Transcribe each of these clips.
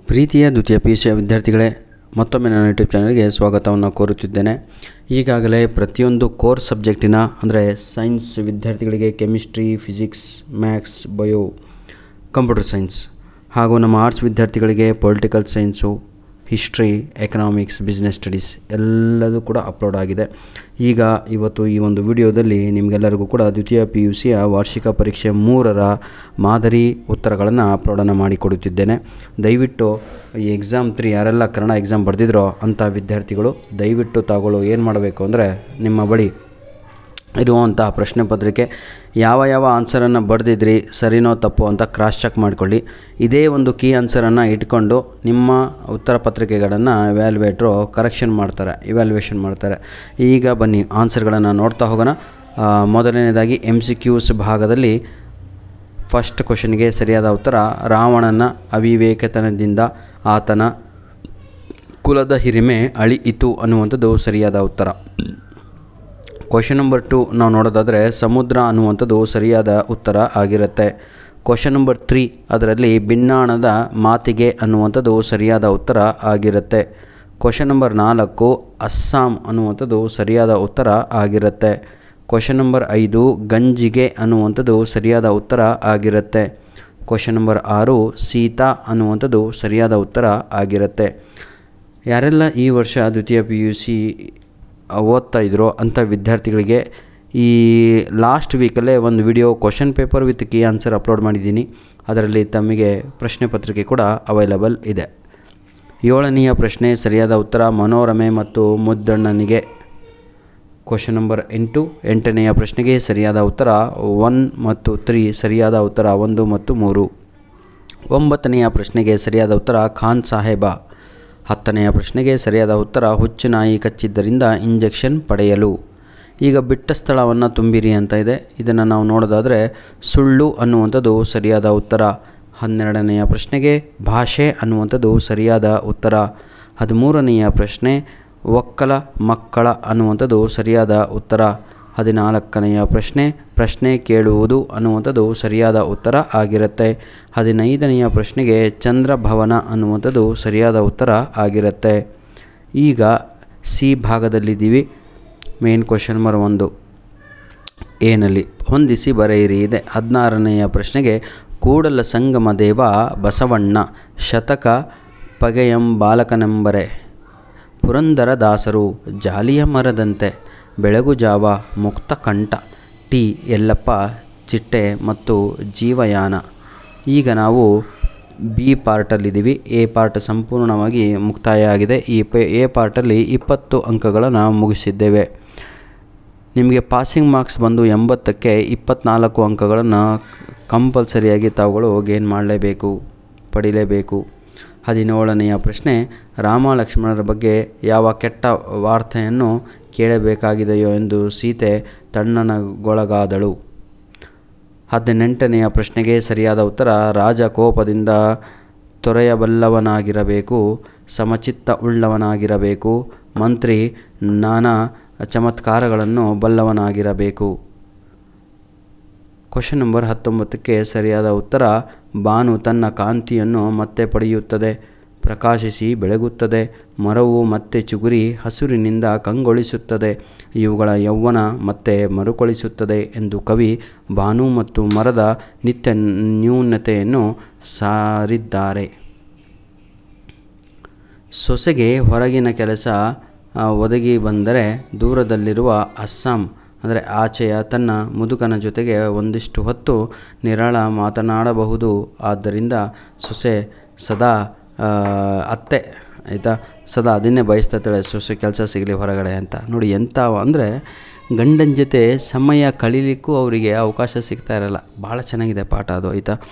ಪ್ರೀತಿಯ ದ್ವಿತೀಯ PUC ವಿದ್ಯಾರ್ಥಿಗಳೇ, ಮತ್ತೊಮ್ಮೆ ನನ್ನ ಯೂಟ್ಯೂಬ್ ಚಾನಲ್ಗೆ ಸ್ವಾಗತವನ್ನು ಕೋರುತ್ತಿದ್ದೇನೆ. ಈಗಾಗಲೇ ಪ್ರತಿಯೊಂದು ಕೋರ್ ಸಬ್ಜೆಕ್ಟಿನ ಅಂದರೆ ಸೈನ್ಸ್ ವಿದ್ಯಾರ್ಥಿಗಳಿಗೆ chemistry, physics, maths, bio, computer science ಹಾಗೂ ನಮ್ಮ ಆರ್ಟ್ಸ್ ವಿದ್ಯಾರ್ಥಿಗಳಿಗೆ political science, history, economics, business studies ಎಲ್ಲದೂ ಕೂಡ ಅಪ್ಲೋಡ್ ಆಗಿದೆ. ಈಗ ಇವತ್ತು ಈ ಒಂದು ವಿಡಿಯೋದಲ್ಲಿ ನಿಮಗೆಲ್ಲರಿಗೂ ಕೂಡ ದ್ವಿತೀಯ PUCಯ ವಾರ್ಷಿಕ ಪರೀಕ್ಷೆ 3ರ ಮಾದರಿ ಉತ್ತರಗಳನ್ನು ಅಪ್ಲೋಡನ್ನು ಮಾಡಿಕೊಡುತ್ತಿದ್ದೇನೆ. ದಯವಿಟ್ಟು ಈ ಎಕ್ಸಾಮ್ 3 ಯಾರೆಲ್ಲ ಕನ್ನಡ ಎಕ್ಸಾಮ್ ಬರೆದಿದ್ರೋ ಅಂಥ ವಿದ್ಯಾರ್ಥಿಗಳು ದಯವಿಟ್ಟು ತಾಗಳು ಏನು ಮಾಡಬೇಕು ಅಂದರೆ ನಿಮ್ಮ ಬಳಿ ಇರುವಂಥ ಪ್ರಶ್ನೆ ಪತ್ರಿಕೆ ಯಾವ ಆನ್ಸರನ್ನು ಬರೆದಿದ್ರಿ ಸರಿನೋ ತಪ್ಪೋ ಅಂತ ಕ್ರಾಸ್ ಚೆಕ್ ಮಾಡಿಕೊಳ್ಳಿ. ಇದೇ ಒಂದು ಕೀ ಆನ್ಸರನ್ನು ಇಟ್ಕೊಂಡು ನಿಮ್ಮ ಉತ್ತರ ಪತ್ರಿಕೆಗಳನ್ನು ಇವ್ಯಾಲ್ಯೂಯೇಷನ್ ಮಾಡ್ತಾರೆ. ಈಗ ಬನ್ನಿ ಆನ್ಸರ್ಗಳನ್ನು ನೋಡ್ತಾ ಹೋಗೋಣ. ಮೊದಲನೇದಾಗಿ MCQs ಭಾಗದಲ್ಲಿ ಫಸ್ಟ್ ಕ್ವಶನ್ಗೆ ಸರಿಯಾದ ಉತ್ತರ ರಾವಣನ ಅವಿವೇಕತನದಿಂದ ಆತನ ಕುಲದ ಹಿರಿಮೆ ಅಳಿಯಿತು ಅನ್ನುವಂಥದ್ದು ಸರಿಯಾದ ಉತ್ತರ. ಕ್ವಶನ್ ನಂಬರ್ 2 ನಾವು ನೋಡೋದಾದರೆ ಸಮುದ್ರ ಅನ್ನುವಂಥದ್ದು ಸರಿಯಾದ ಉತ್ತರ ಆಗಿರುತ್ತೆ. ಕ್ವಶನ್ ನಂಬರ್ 3 ಅದರಲ್ಲಿ ಭಿನ್ನಾಣದ ಮಾತಿಗೆ ಅನ್ನುವಂಥದ್ದು ಸರಿಯಾದ ಉತ್ತರ ಆಗಿರುತ್ತೆ. ಕ್ವಶನ್ ನಂಬರ್ 4 ಅಸ್ಸಾಂ ಅನ್ನುವಂಥದ್ದು ಸರಿಯಾದ ಉತ್ತರ ಆಗಿರುತ್ತೆ. ಕ್ವಶನ್ ನಂಬರ್ 5 ಗಂಜಿಗೆ ಅನ್ನುವಂಥದ್ದು ಸರಿಯಾದ ಉತ್ತರ ಆಗಿರುತ್ತೆ. ಕ್ವಶನ್ ನಂಬರ್ 6 ಸೀತಾ ಅನ್ನುವಂಥದ್ದು ಸರಿಯಾದ ಉತ್ತರ ಆಗಿರುತ್ತೆ. ಯಾರೆಲ್ಲ ಈ ವರ್ಷ ದ್ವಿತೀಯ PUC ಓದ್ತಾ ಇದ್ರೋ ಅಂಥ ವಿದ್ಯಾರ್ಥಿಗಳಿಗೆ ಈ ಲಾಸ್ಟ್ ವೀಕಲ್ಲೇ ಒಂದು video question paper with key answer upload ಮಾಡಿದ್ದೀನಿ. ಅದರಲ್ಲಿ ತಮಗೆ ಪ್ರಶ್ನೆ ಪತ್ರಿಕೆ ಕೂಡ ಅವೈಲಬಲ್ ಇದೆ. 7ನೆಯ ಪ್ರಶ್ನೆ ಸರಿಯಾದ ಉತ್ತರ ಮನೋರಮೆ ಮತ್ತು ಮುದ್ದಣ್ಣನಿಗೆ. ಕ್ವಶನ್ ನಂಬರ್ 8ನೆಯ ಪ್ರಶ್ನೆಗೆ ಸರಿಯಾದ ಉತ್ತರ 1 ಮತ್ತು 3 ಸರಿಯಾದ ಉತ್ತರ 1 ಮತ್ತು 3. 9ನೆಯ ಪ್ರಶ್ನೆಗೆ ಸರಿಯಾದ ಉತ್ತರ ಖಾನ್ ಸಾಹೇಬ. 10ನೆಯ ಪ್ರಶ್ನೆಗೆ ಸರಿಯಾದ ಉತ್ತರ ಹುಚ್ಚು ನಾಯಿ ಕಚ್ಚಿದ್ದರಿಂದ ಇಂಜೆಕ್ಷನ್ ಪಡೆಯಲು. ಈಗ ಬಿಟ್ಟ ಸ್ಥಳವನ್ನು ತುಂಬಿರಿ ಅಂತ ಇದೆ. ಇದನ್ನು ನಾವು ನೋಡೋದಾದರೆ ಸುಳ್ಳು ಅನ್ನುವಂಥದ್ದು ಸರಿಯಾದ ಉತ್ತರ. 12ನೆಯ ಪ್ರಶ್ನೆಗೆ ಭಾಷೆ ಅನ್ನುವಂಥದ್ದು ಸರಿಯಾದ ಉತ್ತರ. 13ನೆಯ ಪ್ರಶ್ನೆ ಒಕ್ಕಲ ಮಕ್ಕಳ ಅನ್ನುವಂಥದ್ದು ಸರಿಯಾದ ಉತ್ತರ. 14ನೆಯ ಪ್ರಶ್ನೆ ಕೇಳುವುದು ಅನ್ನುವಂಥದ್ದು ಸರಿಯಾದ ಉತ್ತರ ಆಗಿರುತ್ತೆ. 15ನೆಯ ಪ್ರಶ್ನೆಗೆ ಚಂದ್ರಭವನ ಅನ್ನುವಂಥದ್ದು ಸರಿಯಾದ ಉತ್ತರ ಆಗಿರುತ್ತೆ. ಈಗ ಸಿ ಭಾಗದಲ್ಲಿದ್ದೀವಿ. ಮೇನ್ ಕ್ವಶನ್ ನಂಬರ್ 1 ಏನಲ್ಲಿ ಹೊಂದಿಸಿ ಬರೆಯಿರಿ ಇದೆ. 16ನೆಯ ಪ್ರಶ್ನೆಗೆ ಕೂಡಲ ಸಂಗಮ ದೇವ ಬಸವಣ್ಣ ಶತಕ ಪಗೆಯಂ ಬಾಲಕನೆಂಬರೆ ಪುರಂದರ ದಾಸರು ಜಾಲಿಯ ಮರದಂತೆ ಬೆಳಗು ಜಾವ ಮುಕ್ತ ಕಂಠ ಟಿ ಯಲ್ಲಪ್ಪ ಚಿಟ್ಟೆ ಮತ್ತು ಜೀವಯಾನ. ಈಗ ನಾವು ಬಿ ಪಾರ್ಟಲ್ಲಿದ್ದೀವಿ. ಎ ಪಾರ್ಟ್ ಸಂಪೂರ್ಣವಾಗಿ ಮುಕ್ತಾಯ ಆಗಿದೆ. ಎ ಪಾರ್ಟಲ್ಲಿ 20 ಅಂಕಗಳನ್ನು ಮುಗಿಸಿದ್ದೇವೆ. ನಿಮಗೆ ಪಾಸಿಂಗ್ ಮಾರ್ಕ್ಸ್ ಬಂದು 80ಕ್ಕೆ 24 ಅಂಕಗಳನ್ನು ಕಂಪಲ್ಸರಿಯಾಗಿ ತಾವುಗಳು ಗೇನ್ ಪಡಿಲೇಬೇಕು. 17ನೆಯ ಪ್ರಶ್ನೆ ರಾಮ ಲಕ್ಷ್ಮಣರ ಬಗ್ಗೆ ಯಾವ ಕೆಟ್ಟ ವಾರ್ತೆಯನ್ನು ಕೇಳಬೇಕಾಗಿದೆಯೋ ಎಂದು ಸೀತೆ ತಣ್ಣನಗೊಳಗಾದಳು. 18ನೆಯ ಪ್ರಶ್ನೆಗೆ ಸರಿಯಾದ ಉತ್ತರ ರಾಜ ಕೋಪದಿಂದ ತೊರೆಯಬಲ್ಲವನಾಗಿರಬೇಕು, ಸಮಚಿತ್ತ ಉಳ್ಳವನಾಗಿರಬೇಕು, ಮಂತ್ರಿ ನಾನಾ ಚಮತ್ಕಾರಗಳನ್ನು ಬಲ್ಲವನಾಗಿರಬೇಕು. ಕ್ವಶನ್ ನಂಬರ್ 19ಕ್ಕೆ ಸರಿಯಾದ ಉತ್ತರ ಬಾನು ತನ್ನ ಕಾಂತಿಯನ್ನು ಮತ್ತೆ ಪಡೆಯುತ್ತದೆ, ಪ್ರಕಾಶಿಸಿ ಬೆಳಗುತ್ತದೆ, ಮರವು ಮತ್ತೆ ಚಿಗುರಿ ಹಸುರಿನಿಂದ ಕಂಗೊಳಿಸುತ್ತದೆ, ಇವುಗಳ ಯೌವನ ಮತ್ತೆ ಮರುಕಳಿಸುತ್ತದೆ ಎಂದು ಕವಿ ಬಾನು ಮತ್ತು ಮರದ ನಿತ್ಯ ನ್ಯೂನತೆಯನ್ನು ಸಾರಿದ್ದಾರೆ. ಸೊಸೆಗೆ ಹೊರಗಿನ ಕೆಲಸ ಒದಗಿ ಬಂದರೆ ದೂರದಲ್ಲಿರುವ ಅಸ್ಸಾಂ ಅಂದರೆ ಆಚೆಯ ತನ್ನ ಮುದುಕನ ಜೊತೆಗೆ ಒಂದಿಷ್ಟು ಹೊತ್ತು ನಿರಾಳ ಮಾತನಾಡಬಹುದು. ಆದ್ದರಿಂದ ಸೊಸೆ ಸದಾ ಅತ್ತೆ ಸದಾ ಅದನ್ನೇ ಬಯಸ್ತಾಳೆ, ಸೊಸೆ ಕೆಲಸ ಸಿಗಲಿ ಹೊರಗಡೆ ಅಂತ. ನೋಡಿ ಎಂಥ ಅಂದರೆ ಗಂಡನ ಜೊತೆ ಸಮಯ ಕಳೀಲಿಕ್ಕೂ ಅವರಿಗೆ ಅವಕಾಶ ಸಿಗ್ತಾ ಇರಲ್ಲ. ಭಾಳ ಚೆನ್ನಾಗಿದೆ ಪಾಠ ಅದು.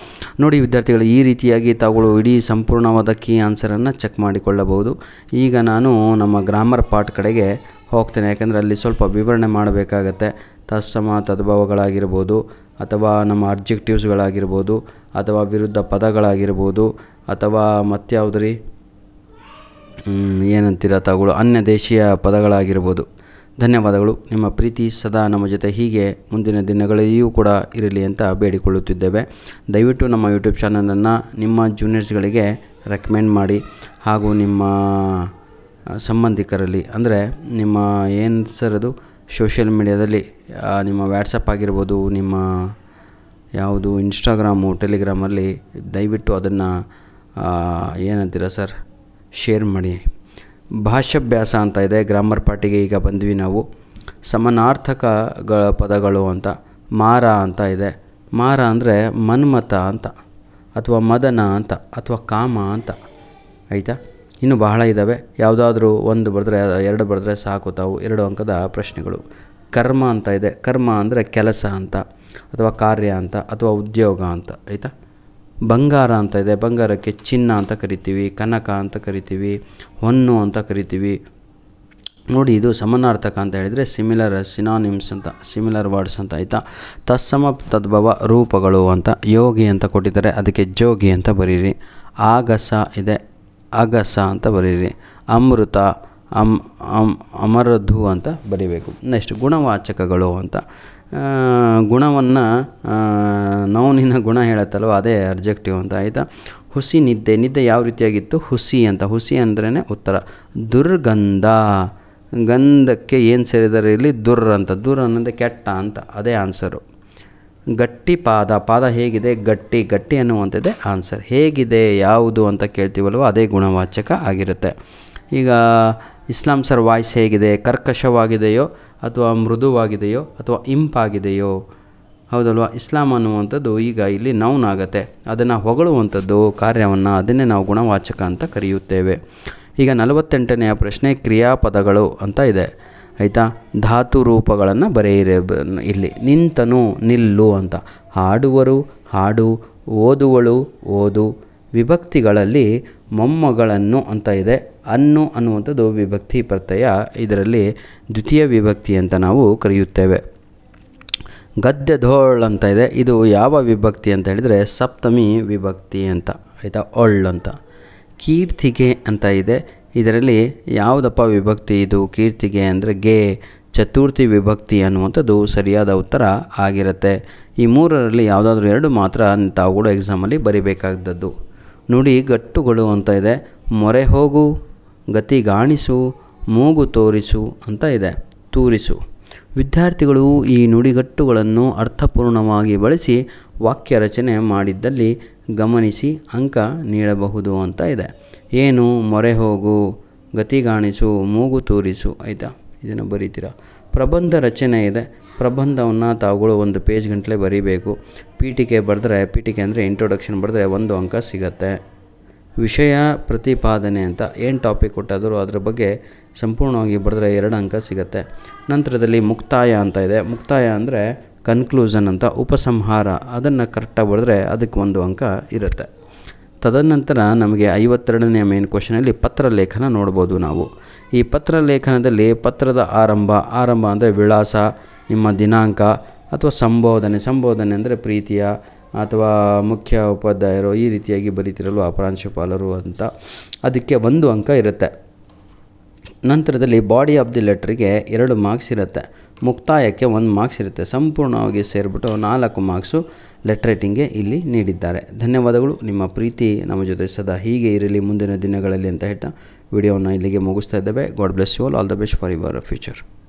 ನೋಡಿ ವಿದ್ಯಾರ್ಥಿಗಳು, ಈ ರೀತಿಯಾಗಿ ತಾವುಗಳು ಇಡೀ ಸಂಪೂರ್ಣವಾದ ಕೀ ಆನ್ಸರನ್ನು ಚೆಕ್ ಮಾಡಿಕೊಳ್ಳಬಹುದು. ಈಗ ನಾನು ನಮ್ಮ ಗ್ರಾಮರ್ ಪಾರ್ಟ್ ಕಡೆಗೆ ಹೋಗ್ತೇನೆ. ಯಾಕಂದರೆ ಅಲ್ಲಿ ಸ್ವಲ್ಪ ವಿವರಣೆ ಮಾಡಬೇಕಾಗತ್ತೆ. ತತ್ಸಮ ತದ್ಭವಗಳಾಗಿರ್ಬೋದು, ಅಥವಾ ನಮ್ಮ ಅಬ್ಜೆಕ್ಟಿವ್ಸ್ಗಳಾಗಿರ್ಬೋದು, ಅಥವಾ ವಿರುದ್ಧ ಪದಗಳಾಗಿರ್ಬೋದು, ಅಥವಾ ಮತ್ಯಾವುದ್ರಿ ಏನಂತೀರ ತಾವುಗಳು ಅನ್ಯ ದೇಶೀಯ ಪದಗಳಾಗಿರ್ಬೋದು. ಧನ್ಯವಾದಗಳು. ನಿಮ್ಮ ಪ್ರೀತಿ ಸದಾ ನಮ್ಮ ಜೊತೆ ಹೀಗೆ ಮುಂದಿನ ದಿನಗಳಲ್ಲಿಯೂ ಕೂಡ ಇರಲಿ ಅಂತ ಬೇಡಿಕೊಳ್ಳುತ್ತಿದ್ದೇವೆ. ದಯವಿಟ್ಟು ನಮ್ಮ ಯೂಟ್ಯೂಬ್ ಚಾನಲನ್ನು ನಿಮ್ಮ ಜೂನಿಯರ್ಸ್ಗಳಿಗೆ ರೆಕಮೆಂಡ್ ಮಾಡಿ. ಹಾಗೂ ನಿಮ್ಮ ಸಂಬಂಧಿಕರಲ್ಲಿ ಅಂದರೆ ನಿಮ್ಮ ಏನು ಸರ್ ಅದು ಸೋಷಿಯಲ್ ಮೀಡಿಯಾದಲ್ಲಿ ನಿಮ್ಮ ವ್ಯಾಟ್ಸಪ್ ಆಗಿರ್ಬೋದು, ನಿಮ್ಮ ಯಾವುದು ಇನ್ಸ್ಟಾಗ್ರಾಮು, ಟೆಲಿಗ್ರಾಮಲ್ಲಿ ದಯವಿಟ್ಟು ಅದನ್ನು ಏನಂತೀರ ಸರ್ ಶೇರ್ ಮಾಡಿ. ಭಾಷಾಭ್ಯಾಸ ಅಂತ ಇದೆ. ಗ್ರಾಮರ್ ಪಾರ್ಟಿಗೆ ಈಗ ಬಂದ್ವಿ ನಾವು. ಸಮಾನಾರ್ಥಕಗಳ ಪದಗಳು ಅಂತ ಮಾರ ಅಂತ ಇದೆ. ಮಾರ ಅಂದರೆ ಮನ್ಮಥ ಅಂತ ಅಥವಾ ಮದನ ಅಂತ ಅಥವಾ ಕಾಮ ಅಂತ ಆಯಿತಾ. ಇನ್ನು ಬಹಳ ಇದ್ದಾವೆ. ಯಾವುದಾದ್ರೂ ಒಂದು ಬರೆದ್ರೆ 2 ಬರೆದ್ರೆ ಸಾಕು ತಾವು. 2 ಅಂಕದ ಪ್ರಶ್ನೆಗಳು. ಕರ್ಮ ಅಂತ ಇದೆ. ಕರ್ಮ ಅಂದರೆ ಕೆಲಸ ಅಂತ ಅಥವಾ ಕಾರ್ಯ ಅಂತ ಅಥವಾ ಉದ್ಯೋಗ ಅಂತ ಆಯಿತಾ. ಬಂಗಾರ ಅಂತ ಇದೆ. ಬಂಗಾರಕ್ಕೆ ಚಿನ್ನ ಅಂತ ಕರಿತೀವಿ, ಕನಕ ಅಂತ ಕರಿತೀವಿ, ಹೊನ್ನು ಅಂತ ಕರಿತೀವಿ. ನೋಡಿ, ಇದು ಸಮಾನಾರ್ಥಕ ಅಂತ ಹೇಳಿದರೆ ಸಿಮಿಲರ್ ಸಿನಾನಿಮ್ಸ್ ಅಂತ, ಸಿಮಿಲರ್ ವರ್ಡ್ಸ್ ಅಂತ ಆಯಿತಾ. ತತ್ಸಮ ತದ್ಭವ ರೂಪಗಳು ಅಂತ ಯೋಗಿ ಅಂತ ಕೊಟ್ಟಿದ್ದಾರೆ, ಅದಕ್ಕೆ ಜೋಗಿ ಅಂತ ಬರೀರಿ. ಆಗಸ ಇದೆ, ಅಗಸ ಅಂತ ಬರೀರಿ. ಅಮೃತ ಅಮರಧು ಅಂತ ಬರೀಬೇಕು. ನೆಕ್ಸ್ಟ್ ಗುಣವಾಚಕಗಳು ಅಂತ. ಗುಣವನ್ನು ನೋವಿನ ಗುಣ ಹೇಳುತ್ತಲ್ವ ಅದೇ ಅಬ್ಜೆಕ್ಟಿವ್ ಅಂತ ಆಯಿತಾ. ಹುಸಿ ನಿದ್ದೆ. ನಿದ್ದೆ ಯಾವ ರೀತಿಯಾಗಿತ್ತು? ಹುಸಿ ಅಂತ. ಹುಸಿ ಅಂದ್ರೇ ಉತ್ತರ. ದುರ್ಗಂಧ. ಗಂಧಕ್ಕೆ ಏನು ಸೇರಿದರೆ ಇಲ್ಲಿ ದುರ್ ಅಂತ. ದುರ್ ಅನ್ನೋದೇ ಕೆಟ್ಟ ಅಂತ, ಅದೇ ಆನ್ಸರು. ಗಟ್ಟಿ ಪಾದ. ಪಾದ ಹೇಗಿದೆ? ಗಟ್ಟಿ. ಗಟ್ಟಿ ಅನ್ನುವಂಥದ್ದೇ ಆನ್ಸರ್. ಹೇಗಿದೆ ಯಾವುದು ಅಂತ ಕೇಳ್ತೀವಲ್ವ ಅದೇ ಗುಣವಾಚಕ ಆಗಿರುತ್ತೆ. ಈಗ ಇಸ್ಲಾಂ ಸರ್ ವಾಯ್ಸ್ ಹೇಗಿದೆ? ಕರ್ಕಶವಾಗಿದೆಯೋ ಅಥವಾ ಮೃದುವಾಗಿದೆಯೋ ಅಥವಾ ಇಂಪಾಗಿದೆಯೋ? ಹೌದಲ್ವ. ಇಸ್ಲಾಂ ಅನ್ನುವಂಥದ್ದು ಈಗ ಇಲ್ಲಿ ನೌನ್ ಆಗುತ್ತೆ. ಅದನ್ನು ಹೊಗಳುವಂಥದ್ದು ಕಾರ್ಯವನ್ನು, ಅದನ್ನೇ ನಾವು ಗುಣವಾಚಕ ಅಂತ ಕರೆಯುತ್ತೇವೆ. ಈಗ 48ನೆಯ ಪ್ರಶ್ನೆ ಕ್ರಿಯಾಪದಗಳು ಅಂತ ಇದೆ ಆಯಿತಾ. ಧಾತು ರೂಪಗಳನ್ನು ಬರೆಯಿರಿ ಇಲ್ಲಿ. ನಿಂತನು, ನಿಲ್ಲು ಅಂತ. ಹಾಡುವರು, ಹಾಡು. ಓದುವಳು, ಓದು. ವಿಭಕ್ತಿಗಳಲ್ಲಿ ಮೊಮ್ಮಗಳನ್ನು ಅಂತ ಇದೆ. ಅನ್ನು ಅನ್ನುವಂಥದ್ದು ವಿಭಕ್ತಿ ಪ್ರತ್ಯಯ. ಇದರಲ್ಲಿ ದ್ವಿತೀಯ ವಿಭಕ್ತಿ ಅಂತ ನಾವು ಕರೆಯುತ್ತೇವೆ. ಗದ್ಯಧೋಳ್ ಅಂತ ಇದೆ. ಇದು ಯಾವ ವಿಭಕ್ತಿ ಅಂತ ಹೇಳಿದರೆ ಸಪ್ತಮಿ ವಿಭಕ್ತಿ ಅಂತ ಆಯಿತಾ. ಒಳ್ ಅಂತ. ಕೀರ್ತಿಗೆ ಅಂತ ಇದೆ. ಇದರಲ್ಲಿ ಯಾವುದಪ್ಪ ವಿಭಕ್ತಿ ಇದು? ಕೀರ್ತಿಗೆ ಅಂದರೆ ಗೆ. ಚತುರ್ಥಿ ವಿಭಕ್ತಿ ಅನ್ನುವಂಥದ್ದು ಸರಿಯಾದ ಉತ್ತರ ಆಗಿರುತ್ತೆ. ಈ 3ರಲ್ಲಿ ಯಾವುದಾದ್ರೂ 2 ಮಾತ್ರ ತಾವುಗಳು ಎಕ್ಸಾಮಲ್ಲಿ ಬರಿಬೇಕಾದದ್ದು. ನೋಡಿ, ಗಟ್ಟುಗಳು ಅಂತ ಇದೆ. ಮೊರೆ ಹೋಗು, ಗತಿಗಾಣಿಸು, ಮೂಗು ತೋರಿಸು ಅಂತ ಇದೆ. ತೂರಿಸು. ವಿದ್ಯಾರ್ಥಿಗಳು ಈ ನುಡಿಗಟ್ಟುಗಳನ್ನು ಅರ್ಥಪೂರ್ಣವಾಗಿ ಬಳಸಿ ವಾಕ್ಯ ರಚನೆ ಮಾಡಿದ್ದಲ್ಲಿ ಗಮನಿಸಿ ಅಂಕ ನೀಡಬಹುದು ಅಂತ ಇದೆ. ಏನು? ಮೊರೆ ಹೋಗು, ಗತಿಗಾಣಿಸು, ಮೂಗು ತೋರಿಸು ಆಯಿತಾ. ಇದನ್ನು ಬರೀತೀರಾ. ಪ್ರಬಂಧ ರಚನೆ ಇದೆ. ಪ್ರಬಂಧವನ್ನು ತಾವುಗಳು 1 ಪೇಜ್ ಗಂಟಲೆ ಬರೀಬೇಕು. ಪೀಠಿಕೆ ಬರೆದ್ರೆ, ಪೀಠಿಕೆ ಅಂದರೆ ಇಂಟ್ರೊಡಕ್ಷನ್ ಬರೆದ್ರೆ 1 ಅಂಕ ಸಿಗತ್ತೆ. ವಿಷಯ ಪ್ರತಿಪಾದನೆ ಅಂತ ಏನು ಟಾಪಿಕ್ ಕೊಟ್ಟಾದರೂ ಅದರ ಬಗ್ಗೆ ಸಂಪೂರ್ಣವಾಗಿ ಬರೆದ್ರೆ 2 ಅಂಕ ಸಿಗುತ್ತೆ. ನಂತರದಲ್ಲಿ ಮುಕ್ತಾಯ ಅಂತ ಇದೆ. ಮುಕ್ತಾಯ ಅಂದರೆ ಕನ್ಕ್ಲೂಷನ್ ಅಂತ, ಉಪಸಂಹಾರ. ಅದನ್ನು ಕರೆಕ್ಟಾಗಿ ಬರೆದ್ರೆ ಅದಕ್ಕೆ 1 ಅಂಕ ಇರುತ್ತೆ. ತದನಂತರ ನಮಗೆ 52ನೆಯ ಮೇನ್ ಕ್ವಶನಲ್ಲಿ ಪತ್ರಲೇಖನ ನೋಡ್ಬೋದು ನಾವು. ಈ ಪತ್ರಲೇಖನದಲ್ಲಿ ಪತ್ರದ ಆರಂಭ ಅಂದರೆ ವಿಳಾಸ, ನಿಮ್ಮ ದಿನಾಂಕ ಅಥವಾ ಸಂಬೋಧನೆ. ಸಂಬೋಧನೆ ಅಂದರೆ ಪ್ರೀತಿಯ ಅಥವಾ ಮುಖ್ಯ ಉಪಾಧ್ಯಾಯರು ಈ ರೀತಿಯಾಗಿ ಬರೀತಿರಲ್ವ, ಪ್ರಾಂಶುಪಾಲರು ಅಂತ. ಅದಕ್ಕೆ 1 ಅಂಕ ಇರುತ್ತೆ. ನಂತರದಲ್ಲಿ ಬಾಡಿ ಆಫ್ ದಿ ಲೆಟ್ರಿಗೆ 2 ಮಾರ್ಕ್ಸ್ ಇರುತ್ತೆ. ಮುಕ್ತಾಯಕ್ಕೆ 1 ಮಾರ್ಕ್ಸ್ ಇರುತ್ತೆ. ಸಂಪೂರ್ಣವಾಗಿ ಸೇರಿಬಿಟ್ಟು 4 ಮಾರ್ಕ್ಸು ಲೆಟರ್ ರೈಟಿಂಗ್ಗೆ ಇಲ್ಲಿ ನೀಡಿದ್ದಾರೆ. ಧನ್ಯವಾದಗಳು. ನಿಮ್ಮ ಪ್ರೀತಿ ನಮ್ಮ ಜೊತೆ ಸದಾ ಹೀಗೆ ಇರಲಿ ಮುಂದಿನ ದಿನಗಳಲ್ಲಿ ಅಂತ ಹೇಳ್ತಾ ವಿಡಿಯೋವನ್ನು ಇಲ್ಲಿಗೆ ಮುಗಿಸ್ತಾ ಇದ್ದೇವೆ. God bless you all the best for your future.